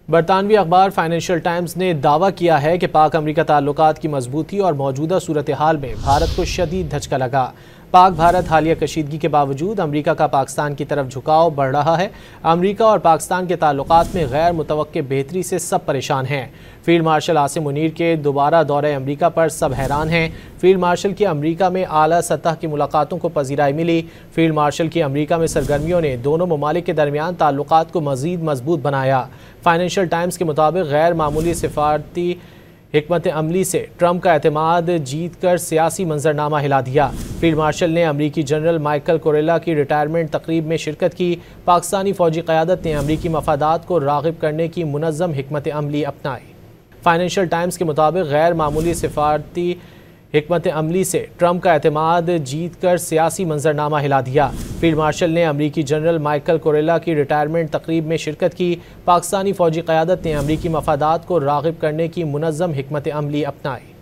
बरतानवी अखबार financial times ने दावा किया है कि पाक अमरीका ताल्लुकात की मजबूती और मौजूदा सूरत हाल में भारत को शदीद धचका लगा। पाक भारत हालिया कशीदगी के बावजूद अमरीका का पाकिस्तान की तरफ झुकाव बढ़ रहा है। अमरीका और पाकिस्तान के ताल्लुकात में गैर मुतवक्के बेहतरी से सब परेशान हैं। फील्ड मार्शल आसिम मुनीर के दोबारा दौरे अमरीका पर सब हैरान हैं। फील्ड मार्शल की अमरीका में आला सतह की मुलाकातों को पजीराई मिली। फील्ड मार्शल की अमरीका में सरगर्मियों ने दोनों ममालिक के दरमियान ताल्लुकात को मजीद मजबूत बनाया। फाइनेंशियल टाइम्स के मुताबिक गैर मामूली सिफारती हिकमत अमली से ट्रंप का एतमाद जीत कर सियासी मंजरनामा हिला दिया। फील्ड मार्शल ने अमरीकी जनरल माइकल कोरेला की रिटायरमेंट तकरीब में शिरकत की। पाकिस्तानी फौजी क़यादत ने अमरीकी मफादात को राग़िब करने की मुनज़्ज़म हिकमत अमली अपनाई। फाइनेंशियल टाइम्स के मुताबिक गैर मामूली सिफारती हिकमत अमली से ट्रंप का एतमाद जीत कर सियासी मंजरनामा हिला दिया। फील्ड मार्शल ने अमरीकी जनरल माइकल कोरेला की रिटायरमेंट तकरीब में शिरकत की। पाकिस्तानी फौजी क़यादत ने अमरीकी मफादात को राग़िब करने की मुनज़्ज़म हिकमत अमली अपनाई।